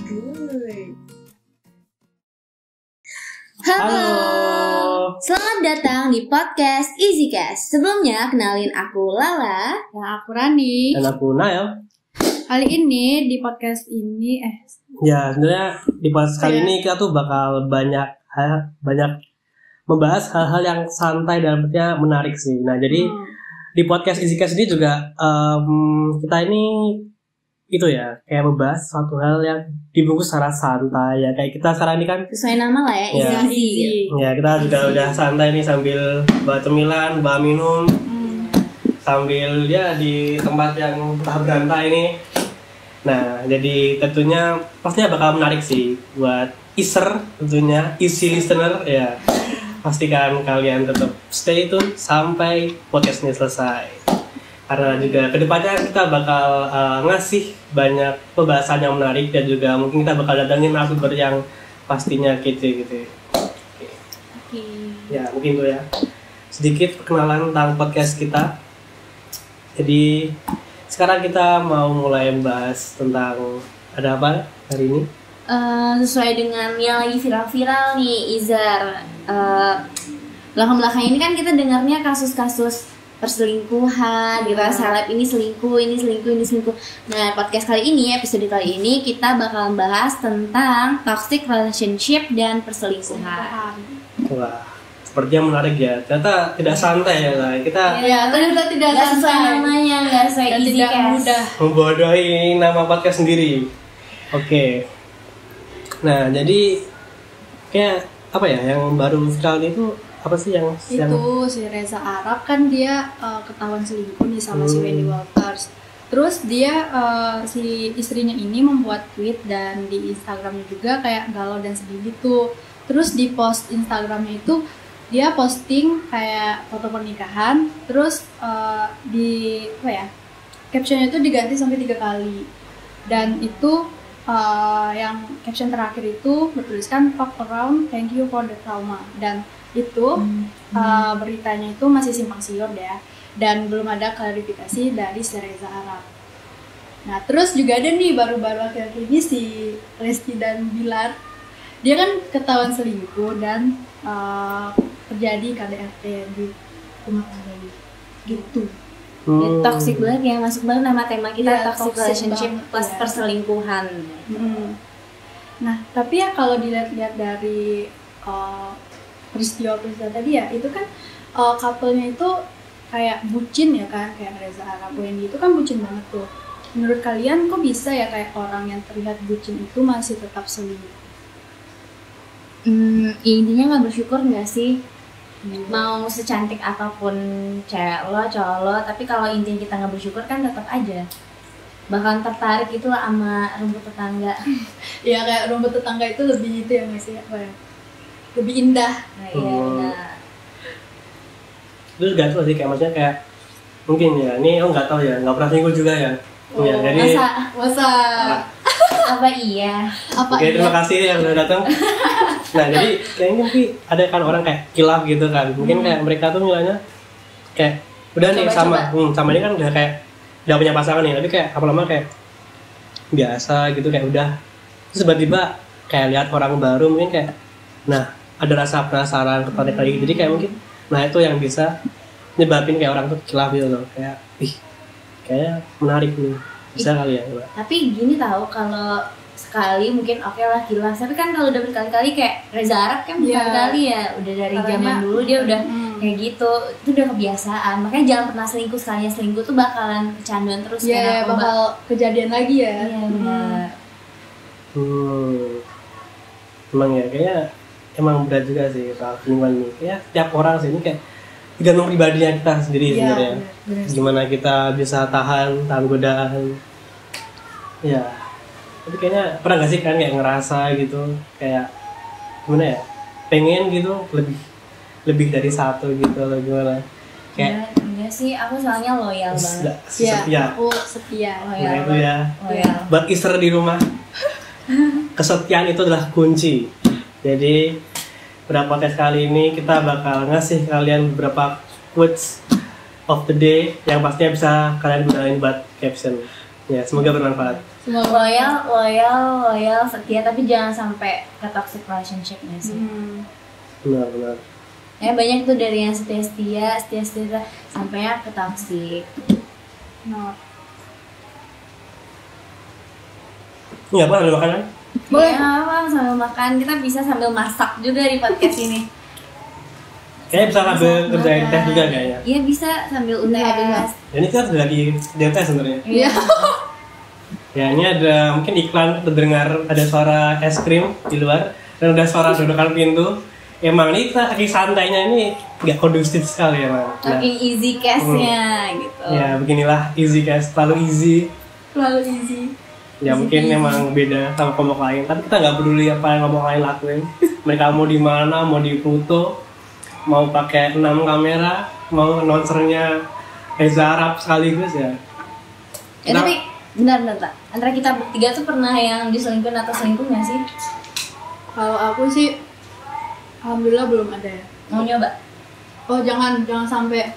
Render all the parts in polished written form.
Good. Halo. Selamat datang di podcast EasyCast. Sebelumnya kenalin aku Lala. Ya, aku Rani. Dan aku Nael. Kali ini di podcast ini Ya, sebenarnya di podcast kali ini kita tuh bakal banyak membahas hal-hal yang santai dan artinya menarik sih. Nah, jadi di podcast EasyCast ini juga kita ini itu ya kayak membahas suatu hal yang dibungkus secara santai ya, kayak kita sekarang ini kan Sesuai nama lah ya, easy. Ya, kita juga udah santai nih sambil bawa cemilan, bawa minum, sambil ya di tempat yang entah berantah ini. Nah, jadi tentunya pastinya bakal menarik sih buat iser, tentunya easy listener ya. Pastikan kalian tetap stay tune sampai podcast ini selesai. Karena juga kedepannya kita bakal ngasih banyak pembahasan yang menarik dan juga mungkin kita bakal datangin narasumber yang pastinya kece gitu. Oke. Ya, mungkin itu ya. Sedikit perkenalan tentang podcast kita. Jadi sekarang kita mau mulai membahas tentang ada apa hari ini? Sesuai dengan yang lagi viral-viral nih, Izar. Belakang-belakang ini kan kita dengarnya kasus-kasus perselingkuhan, gitu. Seleb ini selingkuh. Nah, podcast kali ini, episode kali ini kita bakal membahas tentang toxic relationship dan perselingkuhan. Wah, sepertinya menarik ya. Ternyata tidak santai ya lah. Kita ternyata tidak sesuai namanya, nggak sesuai dan easy tidak cast. mudah. membodohi nama podcast sendiri. Oke. Nah, jadi kayak apa ya yang baru viral itu apa sih yang Si Reza Arab kan dia ketahuan selingkuh nih sama si Wendy Walters. Terus dia si istrinya ini membuat tweet dan di Instagramnya juga kayak galau dan sedih gitu. Terus di post Instagramnya itu dia posting kayak foto pernikahan. Terus di captionnya itu diganti sampai 3 kali. Dan itu yang caption terakhir itu bertuliskan "Fuck around, thank you for the trauma." Dan itu beritanya itu masih simpang siur ya, dan belum ada klarifikasi dari si Reza Arab. Nah, terus juga ada nih baru-baru akhir-akhir ini si Lesti dan Bilar, dia kan ketahuan selingkuh dan terjadi KDRT di rumah tangga gitu. Toxic banget ya, masuk banget nama tema kita, toxic relationship plus ya. Perselingkuhan. Nah, tapi ya kalau dilihat-lihat dari peristiwa tadi ya, itu kan couple-nya itu kayak bucin ya kan, kayak Reza Arab, Wendy itu kan bucin banget tuh. Menurut kalian kok bisa ya kayak orang yang terlihat bucin itu masih tetap selingkuh? Intinya nggak bersyukur nggak sih? Mau secantik apapun cewek lo, cowok lo, tapi kalau intinya kita nggak bersyukur kan tetap aja bahkan tertarik itu lah sama rumput tetangga. Ya kayak rumput tetangga itu lebih itu ya nggak sih, lebih indah. Nah, iya benar. Terus gak tahu sih kayak maksudnya kayak mungkin ya ini nggak tahu ya, nggak pernah selingkuh juga ya. Ya jadi masa apa iya? Oke, terima kasih yang udah datang. Nah, jadi kayaknya mungkin ada kan orang kayak kilaf gitu kan. Mungkin kayak mereka tuh bilangnya kayak udah nih sama ini kan udah kayak udah punya pasangan nih, tapi kayak lama-lama kayak biasa gitu, kayak udah. Terus tiba-tiba kayak lihat orang baru mungkin kayak nah, ada rasa penasaran, tertarik lagi. Jadi kayak mungkin nah itu yang bisa nyebabin kayak orang tuh kilaf gitu loh. Kayak kayaknya menarik nih. Bisa kali ya, Mbak. Tapi gini tahu, kalau sekali mungkin oke lah kilaf, tapi kan kalau udah berkali-kali kayak Reza Arab kan berkali-kali ya, udah dari zaman dulu dia udah kayak gitu, itu udah kebiasaan. Makanya jangan pernah selingkuh, sekalinya selingkuh tuh bakalan kecanduan terus. Ya bakal kejadian lagi ya. Iya benar. Emang ya kayaknya emang berat juga sih soal selingkuhan ini. Kayak tiap orang sih ini kayak tergantung pribadinya kita sendiri sebenarnya. Gimana kita bisa tahan godaan. Ya. Tapi kayaknya pernah gak sih kan kayak ngerasa gitu kayak gimana ya? Pengen gitu lebih dari satu gitu loh, gimana? Kayak enggak sih, aku soalnya loyal banget. Setia. Aku setia. Nah itu ya. Loyal. Buat ister di rumah. Kesetiaan itu adalah kunci. Jadi pada podcast kali ini kita bakal ngasih kalian beberapa quotes of the day yang pastinya bisa kalian gunain buat caption. Ya, semoga bermanfaat. Semua loyal, setia, tapi jangan sampai ke toxic relationship nggak sih? Benar. Ya banyak tuh dari yang setia sampai ke toxic. Nah, Nggak apa, ada makanan? Boleh. Ya, apa sambil makan, kita bisa sambil masak juga di podcast ini. Kayaknya bisa sambil kerjain Makan. tes juga kayaknya. Iya bisa sambil UTS. Ya, ini kita sudah lagi tes sebenarnya. Iya. Ya ini ada mungkin iklan terdengar ada suara es krim di luar dan ada suara dodokan pintu. Emang ini kita lagi santainya ini nggak kondusif sekali emang. Saking easy case-nya gitu. Ya beginilah easy guys, terlalu easy. Terlalu easy. Ya mungkin emang beda sama kelompok lain, tapi kita nggak peduli apa yang kelompok lain lakuin. Mereka mau di mana, mau di Pluto, mau pakai 6 kamera, mau nonsernya Reza Arab sekaligus ya. Ya tapi bentar tak. Antara kita bertiga tuh pernah yang diselingkuhin atau selingkuh nggak sih? Kalau aku sih, alhamdulillah belum ada ya. Mau nyoba? Oh jangan sampai.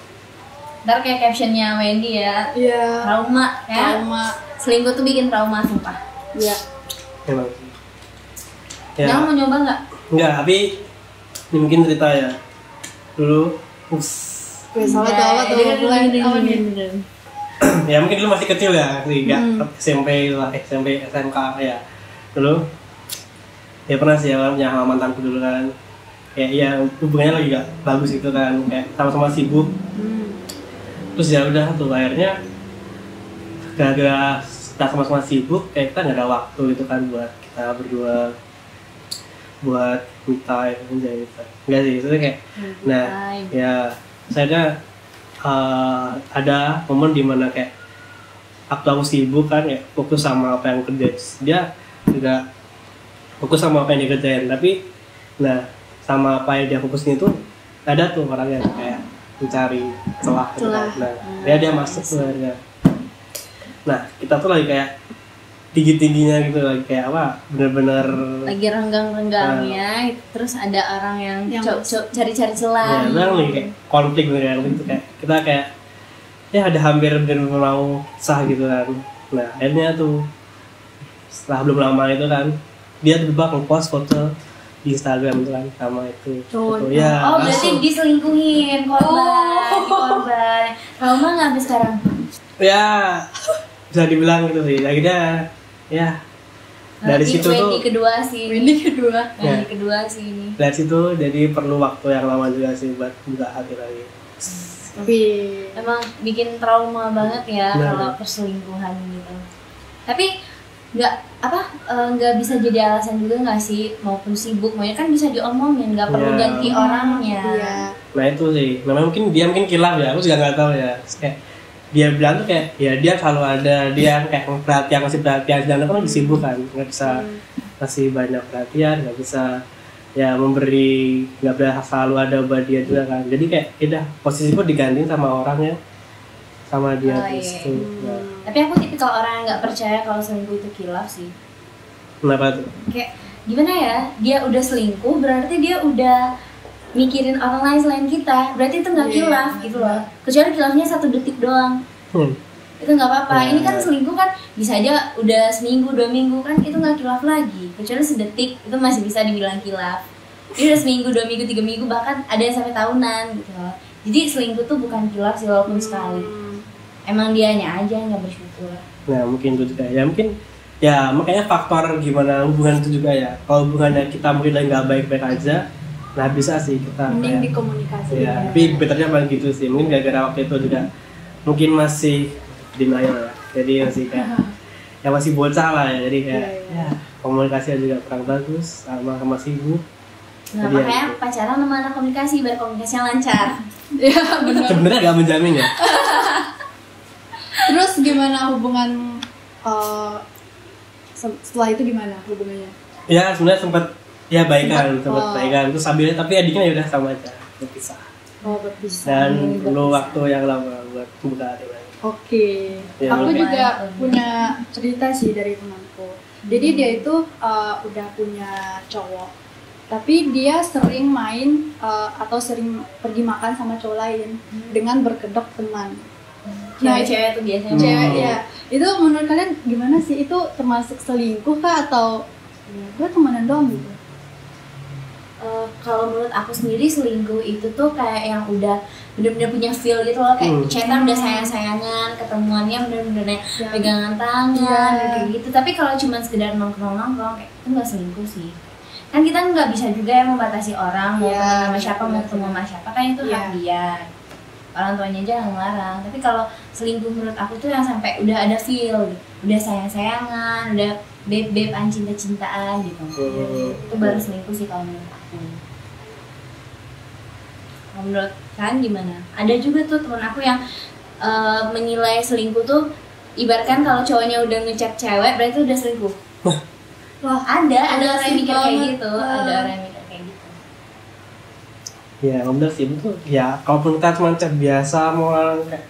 Ntar kayak captionnya Wendy ya. Iya. Trauma ya. Trauma. Selingkuh tuh bikin trauma sumpah. Iya. Emang. Ya. Jangan mau nyoba nggak? Enggak, tapi ini mungkin cerita ya. Dulu, Wih, salah tuh mulai apa nih? ya mungkin dulu masih kecil ya, SMP lah, SMP, SMK ya. Dulu, ya pernah sih ya punya sama mantanku dulu kan. Kayak ya hubungannya lagi gak bagus gitu kan, kayak sama-sama sibuk. Terus ya udah tuh akhirnya gara-gara kita sama-sama sibuk, kayak kita nggak ada waktu gitu kan buat kita berdua buat me time aja gitu. Enggak sih, itu kayak nah ya saya ada momen dimana kayak waktu aku sibuk kan ya fokus sama apa yang kerja, dia juga fokus sama apa yang dikerjain, tapi nah sama apa yang dia fokusin itu ada tuh orang yang kayak mencari celah gitu kan. Nah dia masuk tuh akhirnya. Nah kita tuh lagi kayak tingginya gitu, lagi kayak apa bener-bener lagi renggang-renggangnya terus ada orang yang cari-cari celah. Ya memang nih kayak konflik gitu kayak kita kayak ya ada hampir bener-bener mau sah gitu kan. Nah akhirnya tuh setelah belum lama itu kan dia tiba-tiba nge-post foto di Instagram itu kan sama itu foto ya. Oh berarti diselingkuhin korban. Trauma nggak habis sekarang? Ya bisa dibilang gitu sih. Akhirnya ya dari situ tuh Wendy kedua sih ini. Dari situ jadi perlu waktu yang lama juga sih buat buka hati lagi. Tapi Emang bikin trauma banget ya Nah. kalau perselingkuhan gitu. Tapi nggak bisa jadi alasan juga nggak sih, maupun sibuk maunya kan bisa diomongin, nggak perlu Ya. ganti orangnya. iya. Nah itu sih, namanya mungkin dia kilaf ya, aku juga nggak tahu ya. Kayak dia bilang tuh kayak ya dia selalu ada, dia kayak perhatian, masih perhatian, sedangkan aku lagi sibuk kan, nggak bisa kasih banyak perhatian, nggak bisa ya memberi, nggak bisa selalu ada buat dia juga kan. Jadi kayak udah posisiku digantiin sama orangnya, sama dia Oh, terus iya. tuh. Nah, Tapi aku tipikal orang yang nggak percaya kalau selingkuh itu kilaf sih. kenapa tuh? Kayak gimana ya, dia udah selingkuh berarti dia udah mikirin orang lain selain kita, berarti itu nggak Iya, kilaf gitu loh. Kecuali kilafnya 1 detik doang, itu nggak apa-apa. Ya. Ini kan selingkuh kan bisa aja udah seminggu 2 minggu kan itu nggak kilaf lagi. Kecuali sedetik itu masih bisa dibilang kilaf. Ini udah seminggu 2 minggu 3 minggu bahkan ada yang sampai tahunan gitu loh. Jadi selingkuh tuh bukan kilaf sih walaupun sekali. Emang dianya aja nggak bersyukur. Nah mungkin itu juga ya, mungkin ya makanya faktor gimana hubungan itu juga ya. Kalau hubungannya kita mungkin lagi nggak baik-baik aja, nah bisa sih kita Mending kayak, dikomunikasi. ya, tapi betternya paling gitu sih. Mungkin gara-gara waktu itu juga mungkin masih denial ya, jadi masih kayak ya masih bocah lah ya, jadi kayak Iya. ya komunikasinya juga kurang bagus, sama sibuk. Nah Jadi ya makanya gitu. pacaran sama anak komunikasi biar komunikasinya lancar. Iya, benar. Sebenarnya nggak menjamin ya. Terus gimana hubungan setelah itu gimana hubungannya? Ya sebenarnya sempat ya baikan, sempat Oh. baikan terus sambil tapi adiknya ya udah sama aja berpisah. Oh, berpisah. Dan perlu waktu yang lama buat buka hati lagi. Oke, Ya, aku lumayan. juga punya cerita sih dari temanku. Jadi dia itu udah punya cowok, tapi dia sering main atau sering pergi makan sama cowok lain dengan berkedok teman. Cewek-cewek tuh biasanya cewek ya. Itu menurut kalian gimana sih? Itu termasuk selingkuh kah atau gue temenan doang gitu? Kalau menurut aku sendiri selingkuh itu tuh kayak yang udah bener-bener punya feel gitu loh, kayak chatan udah sayang-sayangan, ketemuannya bener-bener pegangan tangan kayak gitu. Tapi kalau cuma sekedar nongkrong-nongkrong kayak itu nggak selingkuh sih. Kan kita nggak bisa juga ya membatasi orang mau ketemu sama siapa, mau ketemu sama siapa, kan itu hak dia. Orang tuanya aja yang ngelarang. Tapi kalau selingkuh menurut aku tuh yang sampai udah ada feel gitu, udah sayang-sayangan, udah beb-beban, cinta-cintaan gitu. Itu baru selingkuh sih kalau menurut aku. Kalau menurut kalian gimana? Ada juga tuh teman aku yang menilai selingkuh tuh ibaratkan kalau cowoknya udah ngechat cewek berarti udah selingkuh. Wah, ada orang yang mikir kayak gitu, ada orang yang mikir kayak gitu. Ya bener sih, betul. Ya kalaupun kita cuma chat biasa mau orang kayak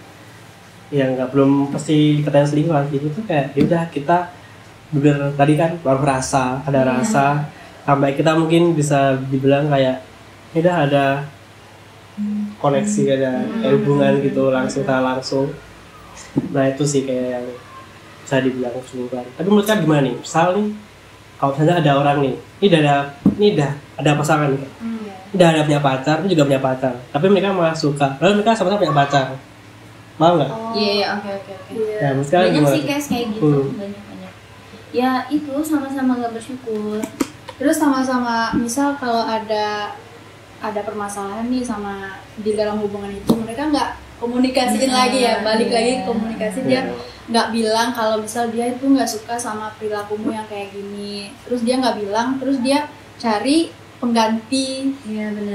ya nggak belum pasti dikatain selingkuh gitu tuh kayak ya udah kita bener tadi kan baru rasa, ada rasa sampai kita mungkin bisa dibilang kayak ya udah ada koneksi, ada hubungan gitu langsung tak langsung. Nah itu sih kayak yang bisa dibilang selingkuhan. Tapi menurut kalian gimana nih? Misal nih kalau misalnya ada orang nih, ini udah ada pasangan nih, udah ada punya pacar, itu juga punya pacar, tapi mereka malah suka, lalu mereka sama-sama punya pacar, mau nggak? Iya, oke. Ya, banyak sih kayak gitu, banyak. Ya itu sama-sama nggak bersyukur. Terus sama-sama misal kalau ada permasalahan nih sama di dalam hubungan itu, mereka nggak komunikasiin lagi ya, balik lagi komunikasi. Dia nggak bilang kalau misal dia itu nggak suka sama perilakumu yang kayak gini, terus dia nggak bilang, terus dia cari pengganti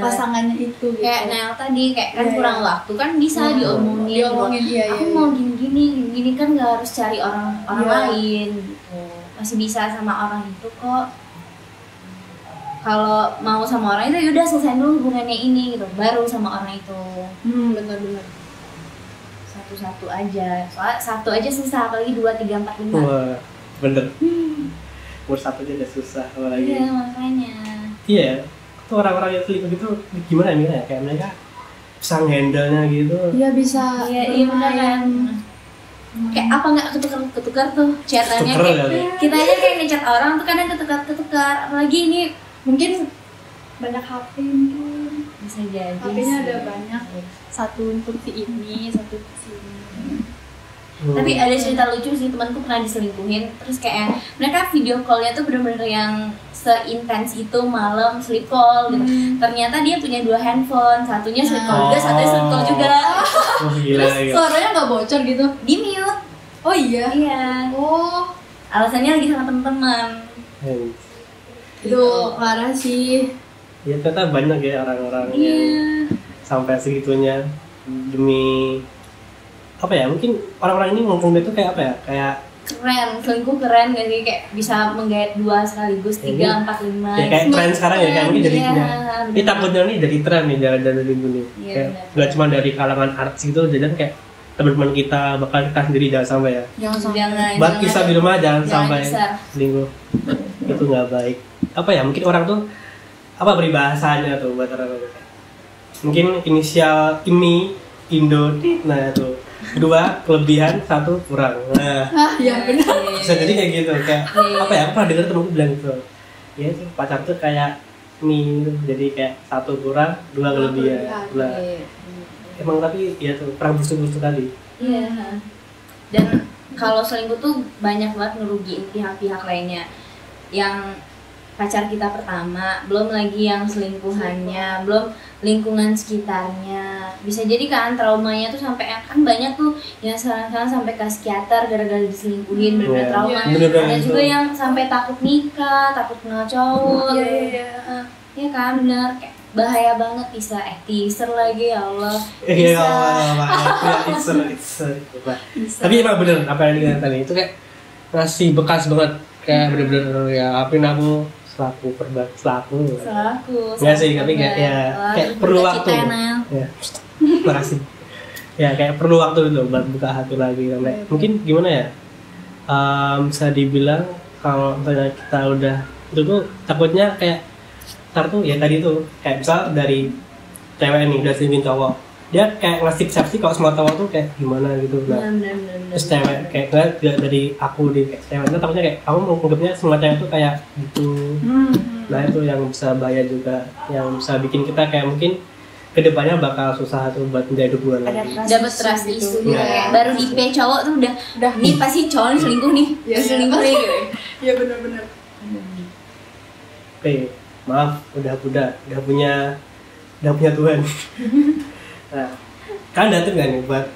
pasangannya itu gitu. Kayak Nel tadi kayak kan kurang waktu kan bisa diomongin aku mau gini kan nggak harus cari orang lain gitu, masih bisa sama orang itu kok. Kalau mau sama orang itu udah selesai dulu hubungannya ini gitu, baru sama orang itu. Benar-benar satu-satu aja, soalnya satu aja susah, apalagi 2, 3, 4, 5. Wah, bener. Umur satu aja udah susah apalagi. Iya makanya. Iya, itu orang-orang yang selingkuh gitu gimana ya, kayak mereka bisa handle-nya gitu. Iya bisa. Iya benar kan. Kayak apa nggak ketukar tuh chatannya, kayak kita aja kayak ngechat orang tuh kadang ketukar, apalagi ini mungkin banyak HP mungkin. Bisa jadi. HP-nya ada banyak. Satu untuk si ini, satu untuk si ini. Tapi ada cerita lucu sih, temanku pernah diselingkuhin. Terus kayak mereka video call-nya tuh bener-bener yang seintens itu, malam sleep call gitu. Ternyata dia punya 2 handphone, satunya sleep call juga, satunya sleep call juga. Terus suaranya nggak bocor gitu? Di mute. Oh iya. Iya. Oh. Alasannya lagi sama teman-teman. Itu parah sih. Ya ternyata banyak ya orang-orang yang sampai segitunya demi apa ya, mungkin orang-orang ini ngomong itu kayak apa ya, kayak keren, selingkuh keren gak sih, kayak bisa menggait 2 sekaligus, 3, 4, 5 ya kayak tren sekarang ya, kayak mungkin jadi ini takutnya nih jadi tren nih jalan-jalan selingkuh nih, kayak gak cuma dari kalangan artis gitu, jadi kayak teman-teman kita bakal kita sendiri jangan sampai ya, buat kisah di rumah jangan sampai selingkuh, itu nggak baik. Apa ya, mungkin orang tuh apa peribahasanya tuh buat orang-orang, mungkin inisial ini Indo, nah tuh 2 kelebihan, 1 kurang. Nah, ya benar. Bisa jadi kayak gitu, kayak apa ya? Aku pernah dengar temanku bilang gitu. Ya pacar tuh kayak mie, jadi kayak 1 kurang, 2 kelebihan. Nah, emang tapi ya tuh perang busuk-busuk kali. Iya. Dan kalau selingkuh tuh banyak banget ngerugiin pihak-pihak lainnya. Yang pacar kita pertama, belum lagi yang selingkuhannya, belum lingkungan sekitarnya. Bisa jadi kan traumanya tuh sampai, kan banyak tuh yang sekarang sampai ke psikiater gara-gara diselingkuhin, bener-bener trauma. Ada juga yang sampai takut nikah, takut kenal cowok. Iya kan, bener, kayak bahaya banget. Teaser lagi, ya Allah. Iya Allah, teaser. Tapi emang bener apa yang dikatakan tadi itu kayak ngasih bekas banget, kayak bener-bener ya apin aku selaku nggak sih, tapi kayak perlu waktu ya. Makasih ya, kayak perlu waktu itu buat buka hati lagi. Mungkin gimana ya, bisa dibilang kalau misalnya kita udah itu tuh takutnya kayak ntar tuh ya tadi tuh kayak misal dari cewek nih udah selingkuhin cowok, dia kayak ngasih persepsi kalau semua cowok tuh kayak gimana gitu. Nah, terus cewek kayak ngeliat dari aku di cewek itu takutnya kayak kamu menganggapnya semua cewek tuh kayak gitu. Nah itu yang bisa bahaya juga, yang bisa bikin kita kayak mungkin kedepannya bakal susah tuh buat menjadi hubungan lagi. Dapat trust isu gitu. Iya. Baru di P cowok tuh udah nih pasti cowok nih selingkuh nih. Iya, Selingkuh nih gitu. Iya benar-benar. Oke, maaf udah punya Tuhan. Nah, kan ada tuh nggak nih buat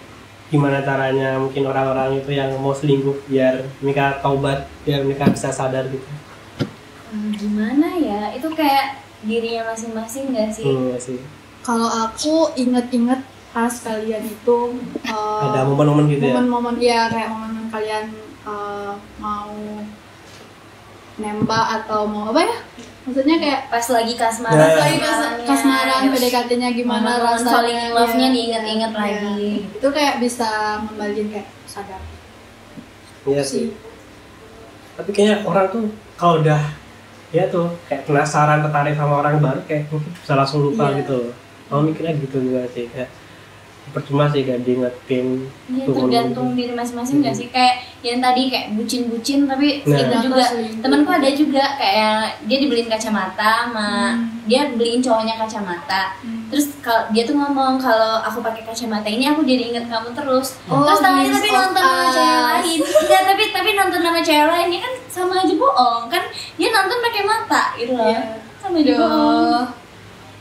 gimana caranya mungkin orang-orang itu yang mau selingkuh biar mereka taubat, biar mereka bisa sadar gitu. Gimana ya? Itu kayak dirinya masing-masing nggak sih? Iya sih. Kalau aku inget-inget pas kalian itu Ada momen-momen gitu ya. momen-momen ya kayak momen kalian mau nembak atau mau apa ya? Maksudnya kayak Pas lagi kasmaran, Nah. lagi kasmaran PDKT-nya gimana rasanya, falling in love-nya ya. diinget-inget Iya. lagi. Itu kayak bisa ngembaliin kayak sadar Iya sih. Tapi kayaknya orang tuh kalau udah ya tuh kayak penasaran, tertarik sama orang baru kayak mungkin bisa langsung lupa Iya. gitu. Mau mikirnya gitu juga sih, kayak percuma sih gak diingetin. Iya, tuh tergantung diri masing-masing nggak sih? Kayak yang tadi kayak bucin-bucin tapi Nah. itu juga Selingkuh. temanku ada juga kayak dia dibeliin kacamata sama dia beliin cowoknya kacamata. Terus kalau dia tuh ngomong kalau aku pakai kacamata ini aku jadi inget kamu terus. Oh, Terus tahu glimpse tapi of nonton sama us. cewek lain. Enggak, tapi nonton sama cewek lain ini kan sama aja bohong kan? Dia nonton pakai mata gitu loh. Iya. Sama aja bohong.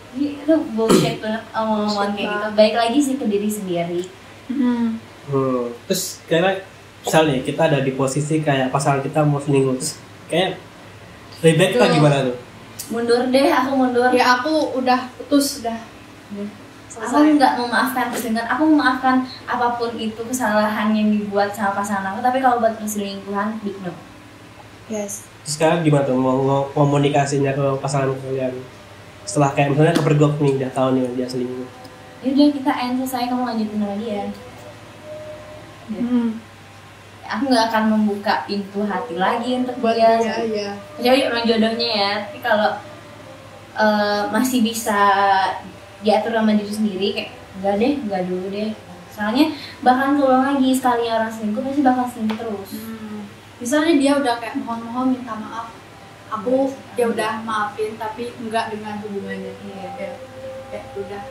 Jadi itu bullshit banget omongan kayak gitu. Baik lagi sih ke diri sendiri. Terus kayak misalnya kita ada di posisi kayak pasangan kita mau selingkuh, terus kayak lebih baik kita Betul. gimana tuh? Mundur deh, aku mundur. Ya aku udah putus udah. Aku nggak memaafkan dengan aku memaafkan apapun itu kesalahan yang dibuat sama pasangan aku, tapi kalau buat perselingkuhan big no. Yes. Terus sekarang gimana tuh mau komunikasinya ke pasangan kalian? Setelah kayak misalnya kepergok nih, udah tahu nih dia selingkuh. Yaudah kita end selesai, kamu lanjutin sama dia. Aku nggak akan membuka pintu hati lagi untuk Buat dia. dia ya. Kecuali orang jodohnya ya. Tapi kalau masih bisa diatur sama diri sendiri, kayak enggak dulu deh. Soalnya bahkan kalau lagi sekali orang selingkuh pasti bakal selingkuh terus. Misalnya dia udah kayak mohon-mohon minta maaf, aku ya udah maafin tapi enggak dengan hubungannya. Iya. Ya udah.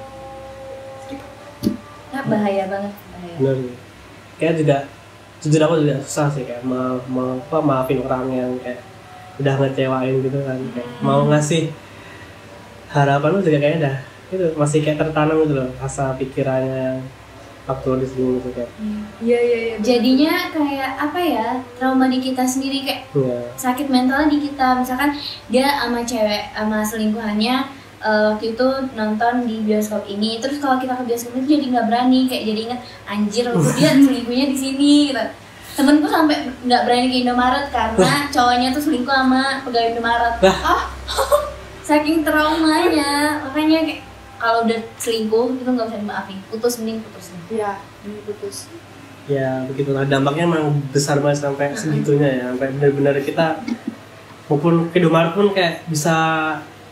Nah, bahaya banget, bahaya. Bener nih. Kayak juga jujur aku juga susah sih kayak maafin orang yang kayak udah ngecewain gitu kan, kayak mau ngasih harapan lu juga kayaknya dah itu masih kayak tertanam gitu loh rasa pikirannya yang waktu di sini gitu kayak. Iya. Jadinya kayak apa ya, trauma di kita sendiri, kayak Iya. sakit mental di kita. Misalkan dia sama cewek sama selingkuhannya waktu itu nonton di bioskop ini, terus kalau kita ke bioskop itu jadi nggak berani, kayak jadi ingat anjir waktu dia selingkuhnya di sini gitu. Temenku sampai nggak berani ke Indomaret karena cowoknya tuh selingkuh sama pegawai Indomaret. Saking traumanya, makanya kayak kalau udah selingkuh itu nggak usah dimaafin, putus mending putus. Iya, ini putus. Ya begitulah, dampaknya emang besar banget sampai segitunya ya, sampai benar-benar kita maupun ke Indomaret pun kayak bisa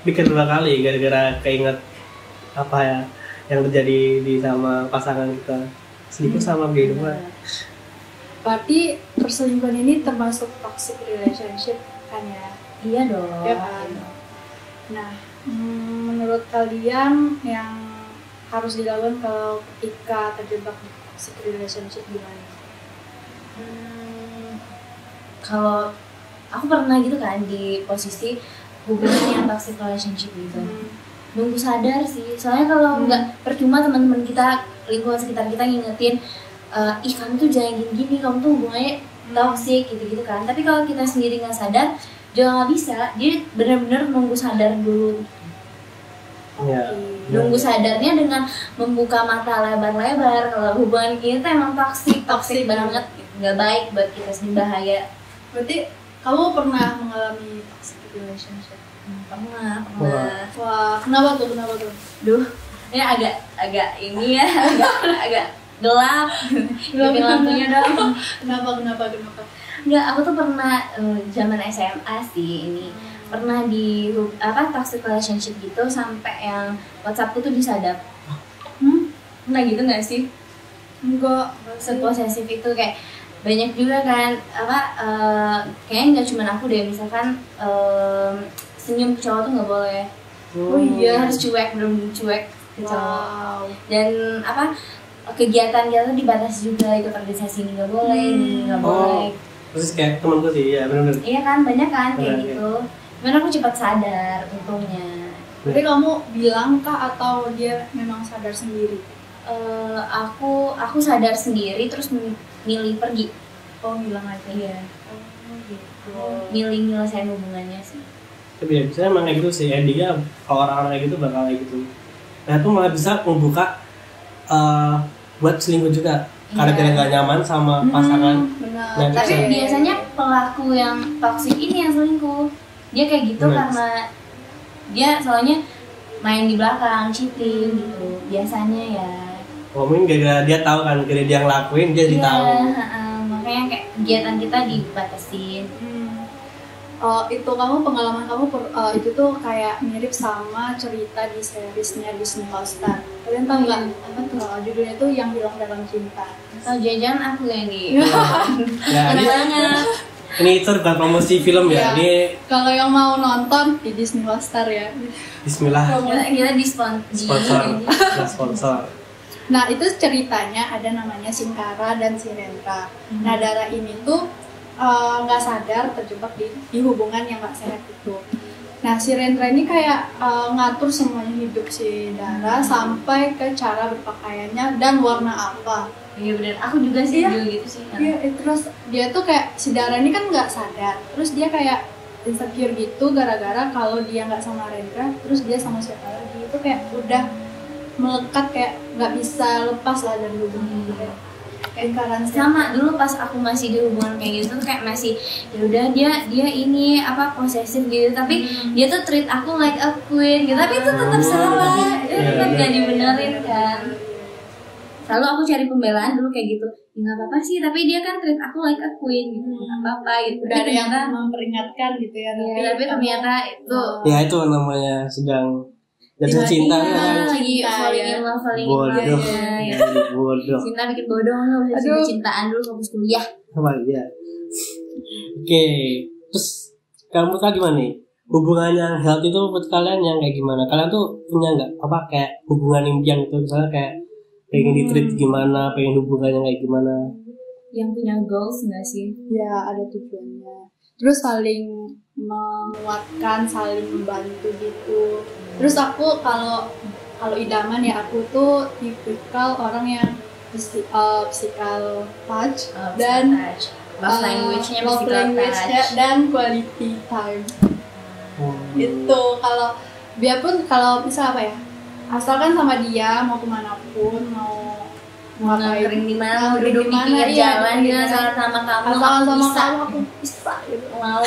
pikir 2 kali gara-gara keinget apa ya yang terjadi di sama pasangan kita selingkuh sama kehidupan. Berarti perselingkuhan ini termasuk toxic relationship kan ya? Iya dong. Iya kan? Nah, menurut kalian yang harus dilakukan kalau ketika terjebak di toxic relationship gimana? Kalau aku pernah gitu kan di posisi hubungan yang toxic relationship gitu. Nunggu sadar sih, soalnya kalau nggak percuma teman-teman kita, lingkungan sekitar kita ngingetin, ih kamu tuh jangan gini-gini, kamu tuh hubungannya toxic gitu-gitu kan. Tapi kalau kita sendiri nggak sadar, juga nggak bisa. Dia benar-benar nunggu sadar dulu. Ya. Nunggu sadarnya dengan membuka mata lebar-lebar kalau hubungan kita emang toxic banget, nggak baik buat kita sendiri, bahaya. Berarti kamu pernah mengalami toxic relationship? Pernah. Wah, kenapa tuh? Duh, ini agak ini ya, agak gelap. Hidupin lampunya dong. Kenapa? Enggak, aku tuh pernah zaman SMA sih ini. Pernah di toxic relationship gitu sampai yang WhatsAppku tuh disadap. Pernah gitu nggak sih? Enggak. Seposesif itu kayak banyak juga kan apa kayaknya nggak cuma aku deh, misalkan senyum ke cowok tuh nggak boleh. Oh iya. Harus cuek, bener-bener cuek ke cowok. Wow. Dan apa kegiatan kita tuh dibatasi juga, ikut organisasi ini nggak boleh, ini nggak boleh. Terus kayak temanku sih, ya benar-benar. Iya kan, banyak kan kayak Benar, gitu. Cuman aku cepat sadar untungnya. Jadi kamu bilang kah atau dia memang sadar sendiri? Aku sadar sendiri terus milih pergi. Oh, bilang aja. Iya. Oh gitu. Milih nyelesain hubungannya sih. Tapi ya biasanya emang kayak gitu sih, endingnya kalau orang-orang kayak gitu bakal kayak gitu. Nah itu malah bisa membuka buat selingkuh juga, karena Iya. dia nggak nyaman sama pasangan. Benar. Nah, Tapi bisa. biasanya pelaku yang toksik ini yang selingkuh. Dia kayak gitu Benar. karena dia soalnya main di belakang, cheating gitu. Biasanya ya. Mungkin gara-gara dia tahu kan, gara dia ngelakuin dia jadi Iya, tahu. makanya kayak kegiatan kita dibatasin. Itu kamu pengalaman kamu itu tuh kayak mirip sama cerita di seriesnya Disney Hotstar. Kalian tahu nggak? Apa tuh judulnya tuh Yang Hilang Dalam Cinta? Oh, jajan aku yang di. Ya, Keren ini, banget. ini itu bukan promosi film ya, Iya. ini Kalau yang mau nonton di Disney Hotstar ya. Bismillah Kita sponsor, nah, sponsor. Nah itu ceritanya ada namanya Singkara dan si Rendra. Nah Dara ini tuh nggak sadar terjebak di hubungan yang nggak sehat itu. Nah si Rendra ini kayak ngatur semuanya hidup si Dara sampai ke cara berpakaiannya dan warna apa. Iya benar, aku juga sih Iya. dulu gitu sih. Iya, terus dia tuh kayak si Dara ini kan nggak sadar. Terus dia kayak insecure gitu gara-gara kalau dia nggak sama Rendra, terus dia sama siapa lagi itu kayak udah melekat kayak nggak bisa lepas lah dari hubungan itu kayak lingkaran Sama dulu pas aku masih di hubungan kayak gitu tuh kayak masih ya udah dia ini apa posesif gitu, tapi dia tuh treat aku like a queen gitu, tapi itu tetap salah, itu Iya, tetap iya. gak dibenerin kan. Selalu aku cari pembelaan dulu kayak gitu, ya nggak apa-apa sih, tapi dia kan treat aku like a queen gitu, nggak apa-apa gitu. udah ada yang ternyata- memperingatkan gitu ya, Iya, tapi ternyata itu Ya itu namanya sedang jatuh Iya, cinta iya. kan. lagi Cinta, falling ya. in love, falling in Bodoh, love ya. bodoh. Cinta bikin bodoh, nggak bisa Aduh. cintaan dulu fokus kuliah. Apa ya? Oke, terus kamu tadi gimana nih? Hubungan yang healthy itu buat kalian yang kayak gimana? Kalian tuh punya nggak apa kayak hubungan impian gitu, misalnya kayak pengen di-treat gimana, pengen hubungannya kayak gimana? Yang punya goals nggak sih? ya ada tujuannya, terus saling menguatkan, saling membantu gitu. Terus aku kalau idaman ya aku tuh tipikal orang yang physical touch dan love language-nya love physical language-nya touch. dan quality time. Itu kalau biarpun kalau bisa apa ya, asalkan sama dia mau kemanapun, mau ngapain, Ngering di mana, mau ngering duduk di di mana, pinggir iya, jalan duduk di juga mana. salah sama kamu, asalkan aku sama bisa. kamu aku bisa gitu, Mau.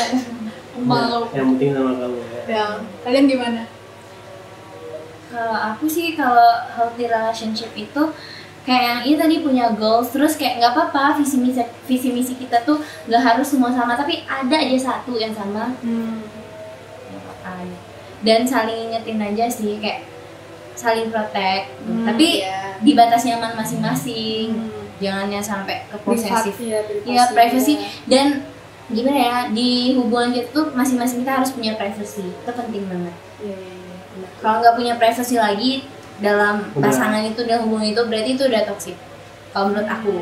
mau. Yang penting sama kamu ya. Ya, kalian gimana? Kalau aku sih kalau healthy relationship itu kayak yang ini tadi punya goals, terus kayak nggak apa-apa visi misi kita tuh nggak harus semua sama, tapi ada aja satu yang sama. Nggak apa-apa. Dan saling ingetin aja sih, kayak saling protect, tapi ya. di batas nyaman masing-masing. Jangannya sampai ke posesif. Ya, Privacy. Dan gimana ya, di hubungan kita tuh masing-masing kita harus punya privacy, itu penting banget. Kalau nggak punya privacy lagi dalam Udah. pasangan itu, dalam hubungan itu, berarti itu udah toxic kalau menurut aku.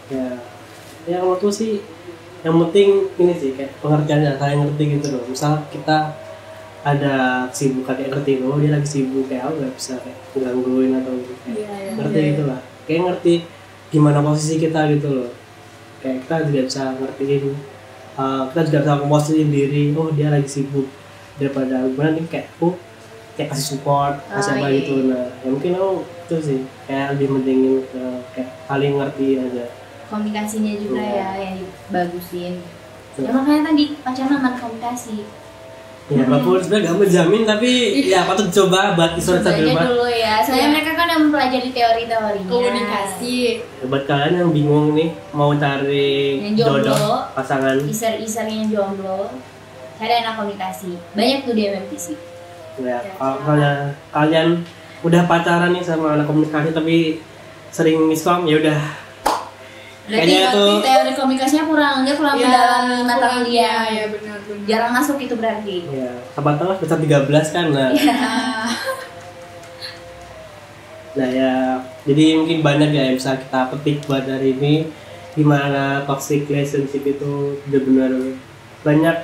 Ya, yang menurutku sih yang penting ini sih kayak pengertiannya, saling ngerti gitu loh. Misal kita ada kesibukan kayak ngerti, oh dia lagi sibuk, kayak aku nggak bisa kayak gangguin atau kayak Iya, ngerti gitu lah. Kayak ngerti gimana posisi kita gitu loh. Kayak kita juga bisa ngertiin, kita juga bisa memposisiin diri, oh dia lagi sibuk, daripada gimana nih kayak kayak kasih support, kasih apa iya. gitu. Nah ya mungkin aku itu sih kayak lebih pentingin ke kayak saling ngerti aja. Komunikasinya juga Iya. ya yang dibagusin. Iya. Ya makanya tadi pacaran aman komunikasi. Ya, walaupun sebenarnya gak menjamin, tapi ya patut coba buat Coba isolasi di aja rumah. dulu ya. Soalnya Iya. mereka kan udah mempelajari teori-teorinya. komunikasi. Buat kalian yang bingung nih mau cari Yang jomblo. jodoh pasangan, Iser-iser yang jomblo, cari anak komunikasi. Banyak tuh di MMTC. ya kalau misalnya kalian udah pacaran nih sama anak komunikasi tapi sering miskom, ya udah. Kayaknya berarti tuh teori komunikasinya dia kurang mendalami mata kuliah. Iya benar. Jarang masuk itu berarti. ya, apa tahu besar 13 kan. Nah. Nah ya, jadi mungkin banyak ya yang bisa kita petik buat hari ini, gimana toxic relationship itu benar-benar banyak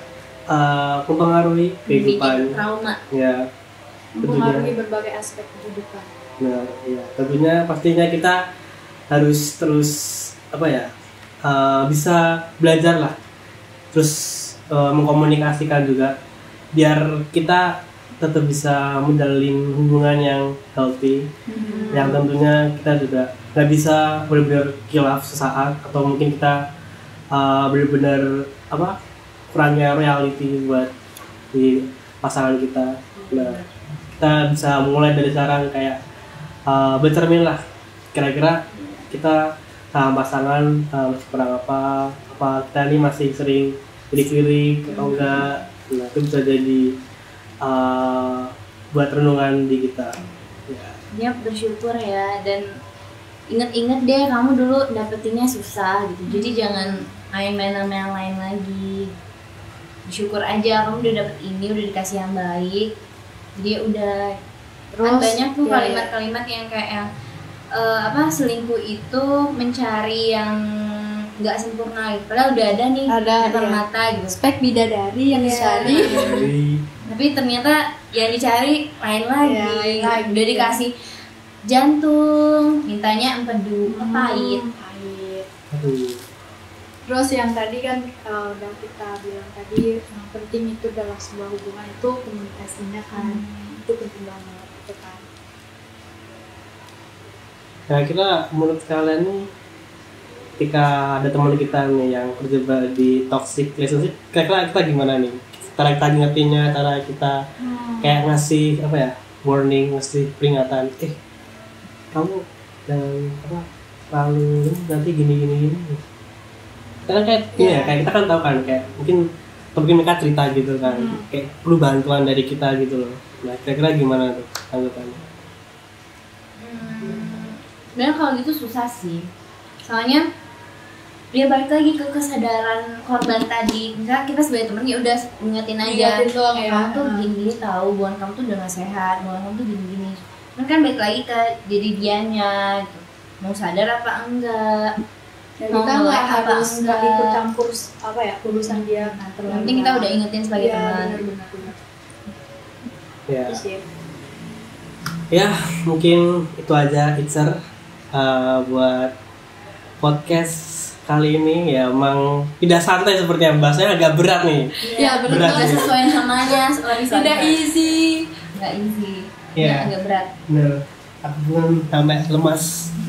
mempengaruhi kehidupan. Bikin trauma. Ya, Mempengaruhi berbagai aspek kehidupan. nah ya tentunya pastinya kita harus terus bisa belajar lah, terus mengkomunikasikan juga biar kita tetap bisa menjalin hubungan yang healthy, yang tentunya kita juga nggak bisa benar-benar khilaf sesaat, atau mungkin kita benar-benar kurangnya reality buat di pasangan kita. Nah, kita bisa mulai dari sekarang kayak bercermin lah, kira-kira kita sama pasangan masih kurang apa kita ini masih sering lirik-lirik atau enggak. Nah, itu bisa jadi buat renungan di kita. Dia bersyukur ya, dan inget-inget deh kamu dulu dapetinnya susah gitu, jadi jangan main-main sama yang lain lagi. Bersyukur aja kamu udah dapet ini, udah dikasih yang baik. Jadi udah Terus, kan banyak tuh ya, kalimat-kalimat yang kayak yang selingkuh itu mencari yang nggak sempurna gitu. Padahal udah ada nih depan mata gitu. Spek bidadari yang dicari. Tapi ternyata yang dicari lain lagi. Lagi. Udah dikasih jantung, mintanya empedu, pahit. Terus yang tadi kan udah kita bilang tadi, yang penting itu dalam sebuah hubungan itu komunikasinya kan, itu penting banget gitu kan. Nah, kira menurut kalian nih, ketika ada teman kita nih yang terjebak di toxic relationship, kira-kira kita gimana nih? Cara kita ngertinya, cara kita kayak ngasih warning, ngasih peringatan, kamu jangan lalu nanti gini. Karena kayak kayak kita kan tahu kan, kayak mungkin mereka cerita gitu kan, kayak perlu bantuan dari kita gitu loh. Nah, kira-kira gimana tuh tanggapannya? Sebenarnya kalau gitu susah sih, soalnya dia balik lagi ke kesadaran korban tadi. Misalnya kita sebagai temen ya udah ingetin aja, doang ya. kamu tuh gini-gini tahu, hubungan kamu tuh udah gak sehat, hubungan kamu tuh gini-gini. Kan balik lagi ke diri dianya gitu. Mau sadar apa enggak, Ya, kita nggak harus nggak ikut campur urusan dia. yang penting kita udah ingetin sebagai teman. Benar. Ya. Ya, mungkin itu aja Itzer buat podcast kali ini. Ya emang tidak santai sepertinya, bahasanya agak berat nih. Ya benar, Berat sesuai namanya. Tidak easy. Nggak easy. Iya. Agak berat. Bener, aku pun sampai lemas,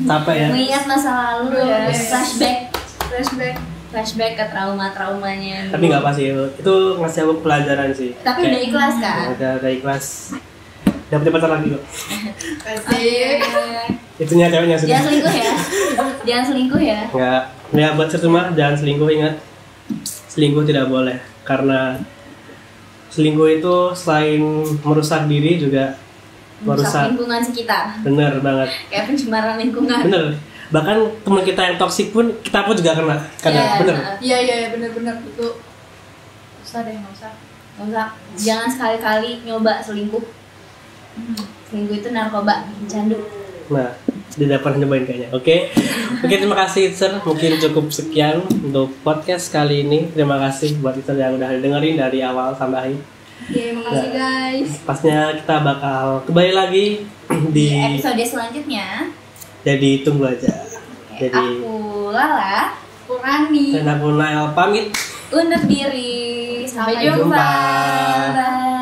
capek ya. Mengingat masa lalu ya, Yes. flashback ke traumanya. Tapi nggak pasti itu ngasih aku pelajaran sih. Tapi udah ikhlas kan? Udah ikhlas. Dapet pacar lagi kok. Asik. Itunya ceweknya sudah. Jangan selingkuh ya. Jangan selingkuh ya. Nggak, ya buat semua jangan selingkuh, ingat. Selingkuh tidak boleh, karena selingkuh itu selain merusak diri juga merusak lingkungan sekitar. Bener banget. Kayak pencemaran lingkungan. Bener. Bahkan teman kita yang toksik pun kita pun juga kena. Iya, Bener. Iya benar itu. Nggak usah. Jangan sekali-kali nyoba selingkuh. Selingkuh itu narkoba, candu. Nah, tidak pernah nyobain kayaknya. Oke, terima kasih Itzer. Mungkin cukup sekian untuk podcast kali ini. Terima kasih buat Itzer yang udah dengerin dari awal sampai akhir. Makasih guys. Pastinya kita bakal kembali lagi di episode selanjutnya. Jadi tunggu aja. Oke, Jadi aku Lala, Kurani. dan aku Nael pamit. undur diri. Sampai Sampai jumpa. jumpa. Bye.